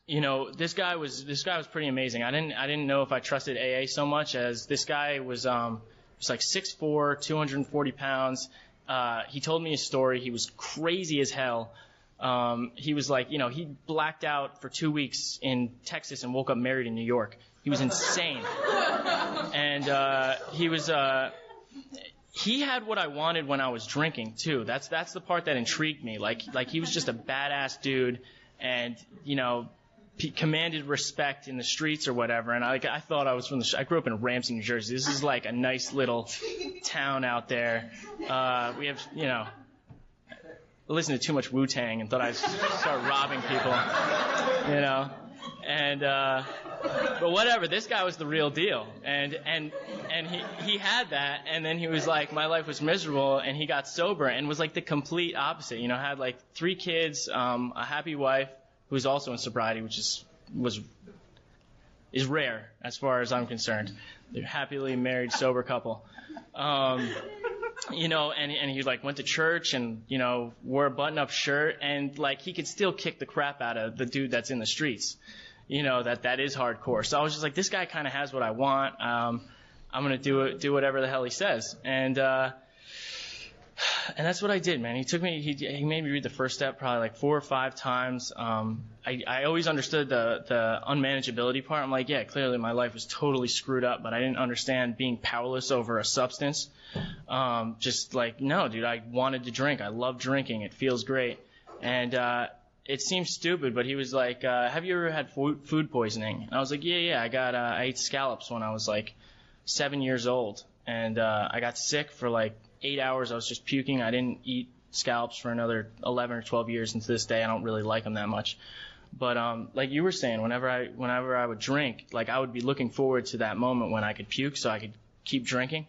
this guy was pretty amazing. I didn't know if I trusted AA so much, as this guy was like 6'4", 240 pounds. He told me a story. He was crazy as hell. He was like, he blacked out for 2 weeks in Texas and woke up married in New York. He was insane. And he had what I wanted when I was drinking too. That's the part that intrigued me. Like he was just a badass dude, and commanded respect in the streets or whatever. And I thought I was I grew up in Ramsey, New Jersey. This is like a nice little town out there. We have, I listened to too much Wu-Tang and thought I'd start robbing people, And, but whatever, this guy was the real deal. And he had that, and then he was like, my life was miserable, and he got sober and was like the complete opposite. Had like 3 kids, a happy wife, who's also in sobriety, which is rare as far as I'm concerned. They're a happily married, sober couple. And he like went to church and, wore a button-up shirt, and like he could still kick the crap out of the dude that's in the streets. That is hardcore. So I was just like, this guy kind of has what I want. I'm going to do whatever the hell he says. And that's what I did, man. He made me read the first step probably like 4 or 5 times. I always understood the unmanageability part. I'm like, yeah, clearly my life was totally screwed up, but I didn't understand being powerless over a substance. Just like, no, dude, I wanted to drink. I love drinking. It feels great. And it seems stupid, but he was like, have you ever had food poisoning? And I was like, yeah, I ate scallops when I was like 7 years old. And I got sick for like 8 hours. I was just puking. I didn't eat scallops for another 11 or 12 years, and to this day I don't really like them that much. But like you were saying, whenever I would drink, like I would be looking forward to that moment when I could puke so I could keep drinking.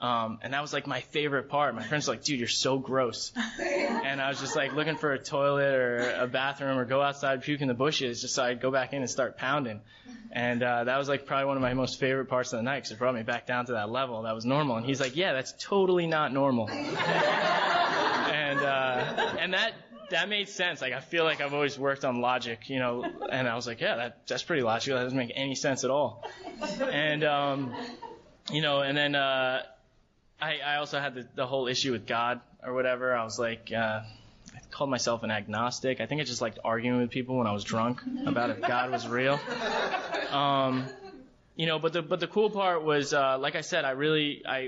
And that was like my favorite part. My friends were like, dude, you're so gross. And I was just like looking for a toilet or a bathroom or go outside, puke in the bushes, just so I'd go back in and start pounding. And that was like probably one of my most favorite parts of the night, because it brought me back down to that level. That was normal. And he's like, yeah, that's totally not normal. And that made sense. Like, I feel like I've always worked on logic, you know, and I was like, yeah, that's pretty logical. That doesn't make any sense at all. And, you know, and then, I also had the whole issue with God or whatever. I was like, I called myself an agnostic. I think I just liked arguing with people when I was drunk about if God was real. You know, but the cool part was, like I said, I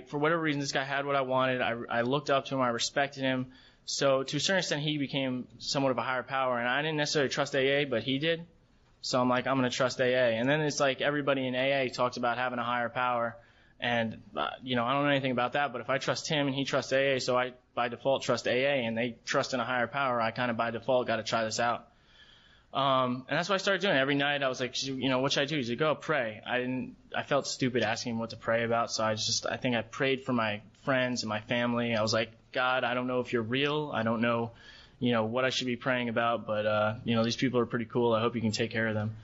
for whatever reason, this guy had what I wanted. I looked up to him. I respected him. So to a certain extent, he became somewhat of a higher power, and I didn't necessarily trust AA, but he did. So I'm like, I'm going to trust AA. And then it's like everybody in AA talks about having a higher power. And, you know, I don't know anything about that, but if I trust him and he trusts AA, so I by default trust AA, and they trust in a higher power, I kind of by default got to try this out. And that's what I started doing. Every night I was like, you know, what should I do? He's like, go pray. I felt stupid asking him what to pray about, so I think I prayed for my friends and my family. I was like, God, I don't know if you're real. I don't know, you know, what I should be praying about, but, you know, these people are pretty cool. I hope you can take care of them.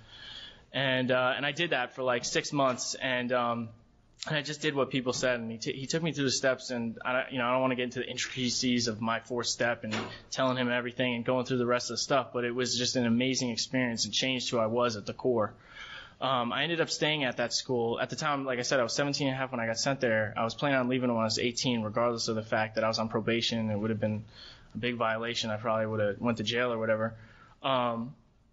And I did that for like 6 months, and I just did what people said, and he took me through the steps, and I don't want to get into the intricacies of my 4th step and telling him everything and going through the rest of the stuff, but it was just an amazing experience and changed who I was at the core. I ended up staying at that school. At the time, like I said, I was 17 and a half when I got sent there. I was planning on leaving when I was 18, regardless of the fact that I was on probation. It would have been a big violation. I probably would have went to jail or whatever.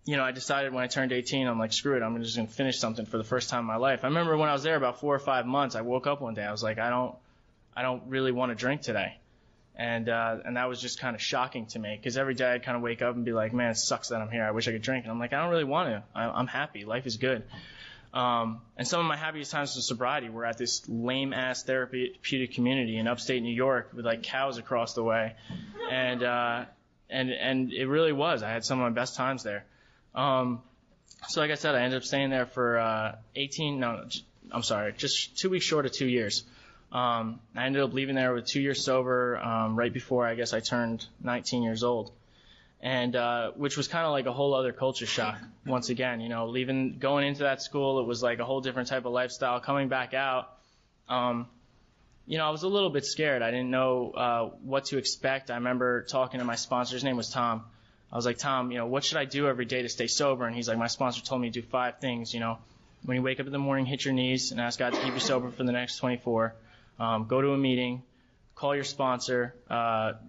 You know, I decided when I turned 18, I'm like, screw it, I'm just going to finish something for the first time in my life. I remember when I was there about 4 or 5 months, I woke up one day, I was like, I don't really want to drink today. And that was just kind of shocking to me, because every day I'd kind of wake up and be like, man, it sucks that I'm here. I wish I could drink. And I'm like, I don't really want to. I'm happy. Life is good. And some of my happiest times in sobriety were at this lame-ass therapeutic community in upstate New York with like cows across the way. And it really was. I had some of my best times there. So like I said, I ended up staying there for just 2 weeks short of 2 years. I ended up leaving there with 2 years sober, right before I guess I turned 19 years old. And which was kind of like a whole other culture shock once again, you know, going into that school, it was like a whole different type of lifestyle. Coming back out, you know, I was a little bit scared. I didn't know what to expect. I remember talking to my sponsor. His name was Tom. I was like, Tom, you know, what should I do every day to stay sober? And he's like, my sponsor told me to do 5 things, you know. When you wake up in the morning, hit your knees and ask God to keep you sober for the next 24. Go to a meeting, call your sponsor,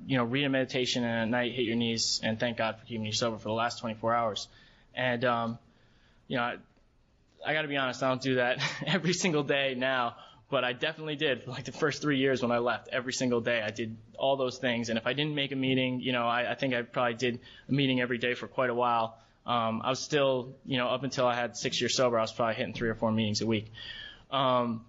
you know, read a meditation, and at night hit your knees and thank God for keeping you sober for the last 24 hours. And, you know, I got to be honest, I don't do that every single day now. But I definitely did for like the first 3 years when I left. Every single day I did all those things. And if I didn't make a meeting, you know, I think I probably did a meeting every day for quite a while. I was still, you know, up until I had 6 years sober, I was probably hitting 3 or 4 meetings a week. And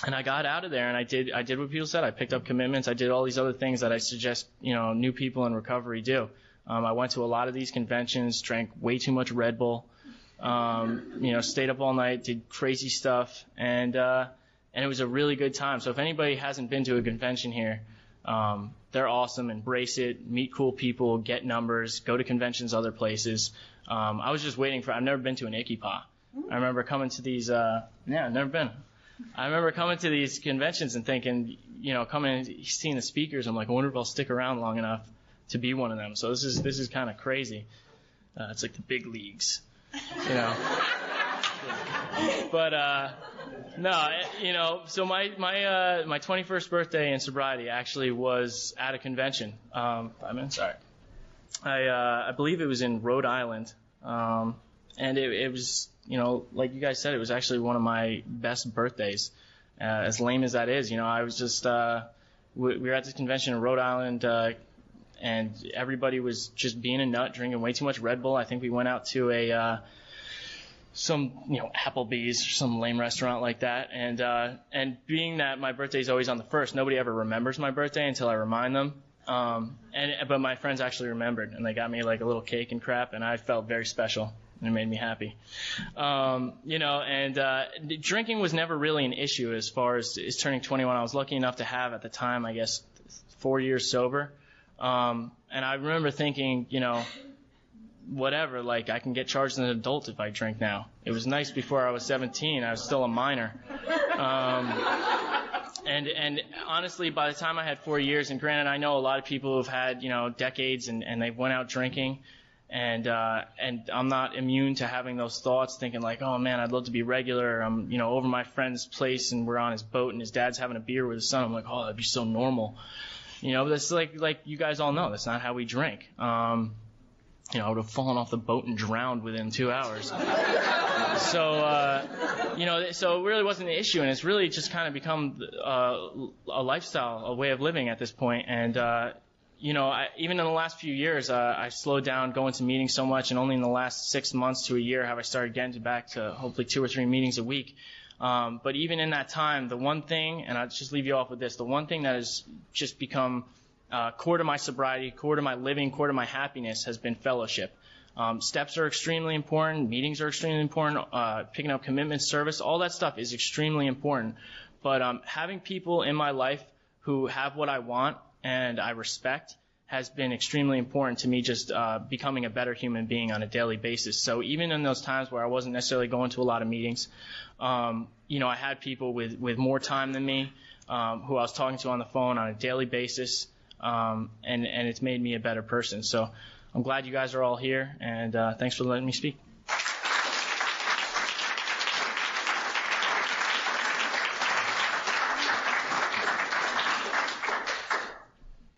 I got out of there, and I did what people said. I picked up commitments. I did all these other things that I suggest, you know, new people in recovery do. I went to a lot of these conventions, drank way too much Red Bull, you know, stayed up all night, did crazy stuff, and it was a really good time. So if anybody hasn't been to a convention here, they're awesome. Embrace it. Meet cool people. Get numbers. Go to conventions other places. I was just waiting I've never been to an ICYPAA. I remember coming to these I've never been. I remember coming to these conventions and thinking, you know, coming and seeing the speakers, I'm like, I wonder if I'll stick around long enough to be one of them. So this is kind of crazy. It's like the big leagues, you know. But no, you know, so my 21st birthday in sobriety actually was at a convention. I believe it was in Rhode Island, and it was, you know, like you guys said, it was actually one of my best birthdays. As lame as that is, you know, I was just we were at this convention in Rhode Island, and everybody was just being a nut, drinking way too much Red Bull. I think we went out to some Applebee's or some lame restaurant like that, and being that my birthday is always on the 1st, nobody ever remembers my birthday until I remind them. But my friends actually remembered, and they got me like a little cake and crap, and I felt very special. And it made me happy. Drinking was never really an issue as far as turning 21. I was lucky enough to have at the time, I guess, 4 years sober. And I remember thinking, whatever, like I can get charged as an adult if I drink now. It was nice before I was 17. I was still a minor. And honestly, by the time I had 4 years, and granted, I know a lot of people who've had, decades and they went out drinking, and I'm not immune to having those thoughts, thinking like, oh man, I'd love to be regular. I'm, over my friend's place and we're on his boat and his dad's having a beer with his son. I'm like, oh, that'd be so normal. But that's like you guys all know, that's not how we drink. I would have fallen off the boat and drowned within 2 hours. So it really wasn't an issue, and it's really just kind of become a lifestyle, a way of living at this point. And, even in the last few years, I slowed down going to meetings so much, and only in the last 6 months to a year have I started getting back to hopefully 2 or 3 meetings a week. But even in that time, the one thing, and I'll just leave you off with this, the one thing that has just become core to my sobriety, core to my living, core to my happiness has been fellowship. Steps are extremely important. Meetings are extremely important. Picking up commitment, service, all that stuff is extremely important. But having people in my life who have what I want and I respect has been extremely important to me, just becoming a better human being on a daily basis. So even in those times where I wasn't necessarily going to a lot of meetings, I had people with more time than me who I was talking to on the phone on a daily basis, and it's made me a better person. So I'm glad you guys are all here, and thanks for letting me speak.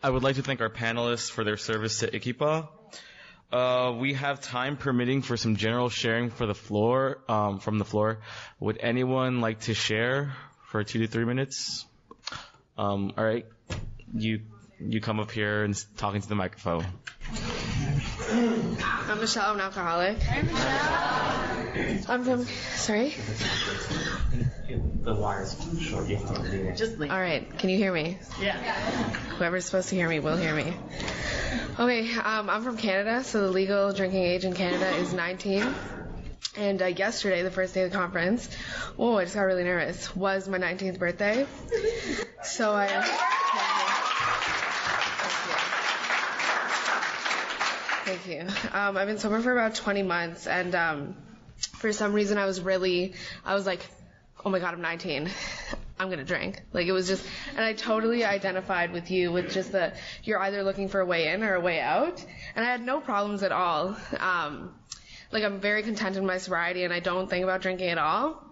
I would like to thank our panelists for their service to ICYPAA. We have time permitting for some general sharing from the floor. Would anyone like to share for 2 to 3 minutes? All right. You come up here and talk into the microphone. I'm Michelle. I'm an alcoholic. Hi, Michelle. I'm from. Sorry. The wire's short. Just leave. All right. Can you hear me? Yeah. Whoever's supposed to hear me will hear me. Okay. I'm from Canada, so the legal drinking age in Canada is 19. And yesterday, the first day of the conference, I just got really nervous, was my 19th birthday. So Thank you. I've been sober for about 20 months, and for some reason I was like, oh my God, I'm 19. I'm going to drink. Like, it was just, and I totally identified with you with just you're either looking for a way in or a way out. And I had no problems at all. Like, I'm very content in my sobriety, and I don't think about drinking at all.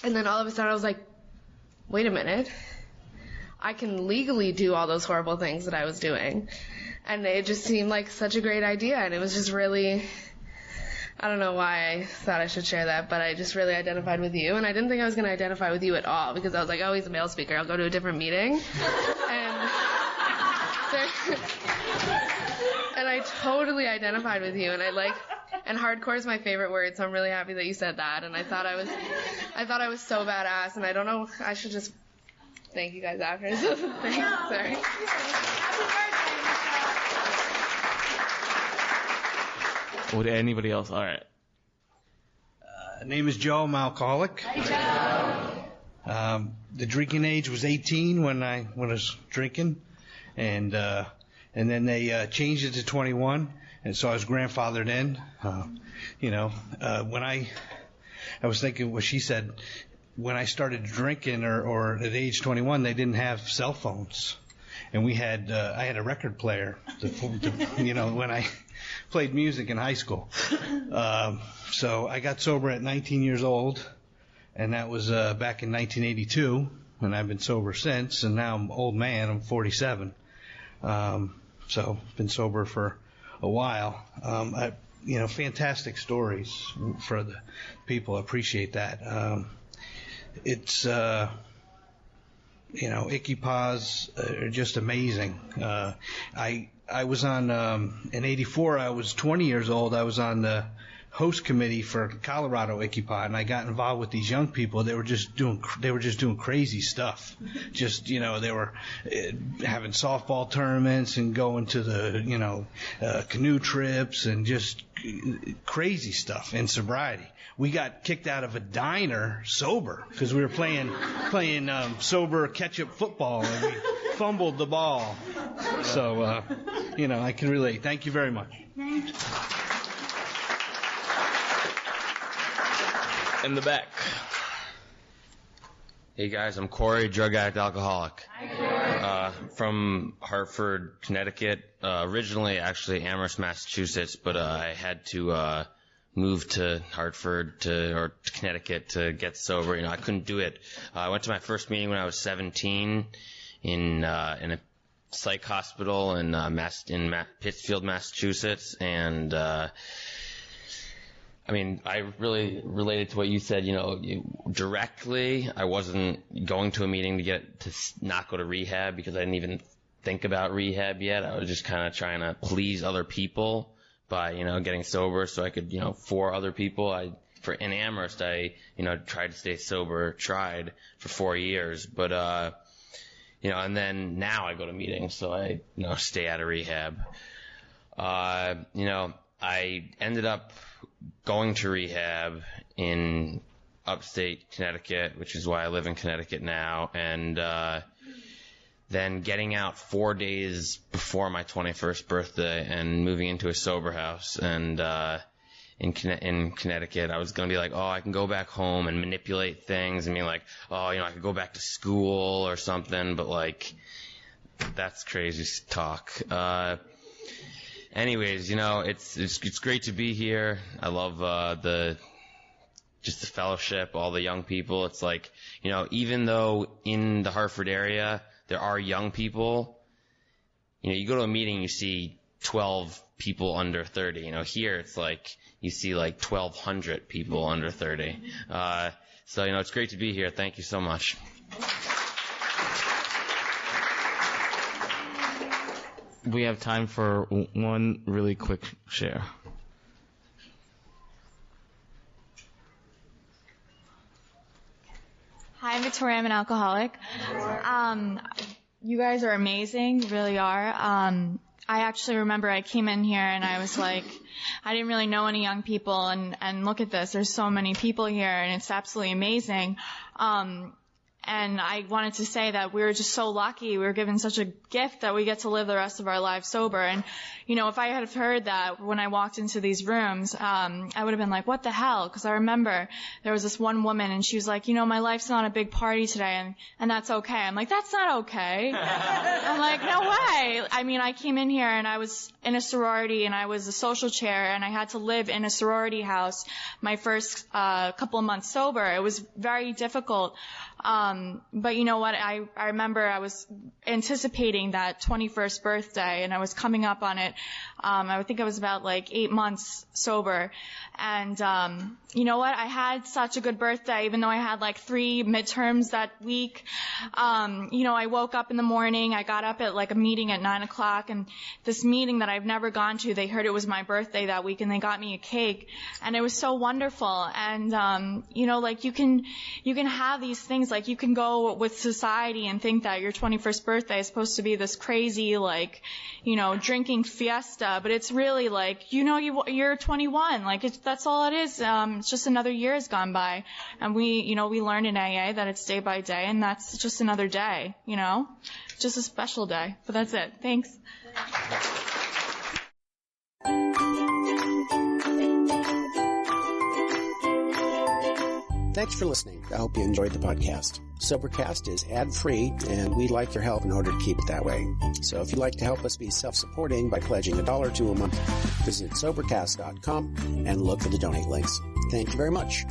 And then all of a sudden I was like, wait a minute. I can legally do all those horrible things that I was doing. And it just seemed like such a great idea, and it was just really, I don't know why I thought I should share that, but I just really identified with you, and I didn't think I was going to identify with you at all, because I was like, oh, he's a male speaker, I'll go to a different meeting. And I totally identified with you, and hardcore is my favorite word, so I'm really happy that you said that, and I thought I was so badass, and I don't know, I should just thank you guys after. Thanks, sorry. Would anybody else? All right. Name is Joe. I'm an alcoholic. Hi, Joe. The drinking age was 18 when I was drinking, and then they changed it to 21, and so I was grandfathered in. When I was thinking what she said, when I started drinking or at age 21, they didn't have cell phones, and I had a record player when I played music in high school. So I got sober at 19 years old, and that was back in 1982, and I've been sober since, and now I'm an old man. I'm 47. So been sober for a while. Fantastic stories for the people. I appreciate that. ICYPAAs are just amazing. I was on, in 84, I was 20 years old. I was on the host committee for Colorado YPAA, and I got involved with these young people. They were just doing crazy stuff. Just, they were having softball tournaments and going to the, canoe trips and just crazy stuff in sobriety. We got kicked out of a diner sober because we were playing sober catch-up football, and we fumbled the ball. So, I can relate. Thank you very much. In the back. Hey guys, I'm Corey, drug addict, alcoholic. From Hartford, Connecticut. Originally, actually Amherst, Massachusetts, but I had to move to Hartford or to Connecticut to get sober. I couldn't do it. I went to my first meeting when I was 17 in a psych hospital in Pittsfield, Massachusetts, and I really related to what you said, directly. I wasn't going to a meeting to not go to rehab because I didn't even think about rehab yet. I was just kind of trying to please other people by, getting sober so I could, for other people. In Amherst, I, tried to stay sober, tried for 4 years, but, and then now I go to meetings, so I, stay out of rehab. I ended up going to rehab in upstate Connecticut, which is why I live in Connecticut now, and then getting out 4 days before my 21st birthday and moving into a sober house. And in Connecticut, I was going to be like, I can go back home and manipulate things and be like, I could go back to school or something, but that's crazy talk. Anyways, it's great to be here. I love the fellowship, all the young people. It's like, even though in the Hartford area there are young people, you go to a meeting, you see 12 people under 30. Here it's like you see 1,200 people under 30. So it's great to be here. Thank you so much. We have time for one really quick share. Hi, I'm Victoria. I'm an alcoholic. You guys are amazing, really are. I actually remember I came in here and I was like, I didn't really know any young people, and look at this. There's so many people here, and it's absolutely amazing. And I wanted to say that we were just so lucky. We were given such a gift that we get to live the rest of our lives sober. And, if I had heard that when I walked into these rooms, I would have been like, what the hell? Because I remember there was this one woman, and she was like, my life's not a big party today, and that's okay. I'm like, that's not okay. I'm like, no way. I came in here, and I was in a sorority, and I was a social chair, and I had to live in a sorority house my first couple of months sober. It was very difficult. But you know what? I remember I was anticipating that 21st birthday, and I was coming up on it. I would think I was about 8 months sober. And, you know what? I had such a good birthday, even though I had 3 midterms that week. I woke up in the morning. I got up at a meeting at 9 o'clock, and this meeting that I've never gone to, they heard it was my birthday that week, and they got me a cake, and it was so wonderful. And, you can have these things, you can go with society and think that your 21st birthday is supposed to be this crazy, drinking fiesta, but it's really you're 21. That's all it is. It's just another year has gone by. And we learned in AA that it's day by day, and that's just another day, just a special day. But that's it. Thanks. Thanks for listening. I hope you enjoyed the podcast. Sobercast is ad-free, and we'd like your help in order to keep it that way. So if you'd like to help us be self-supporting by pledging $1 or $2 a month, visit Sobercast.com and look for the donate links. Thank you very much.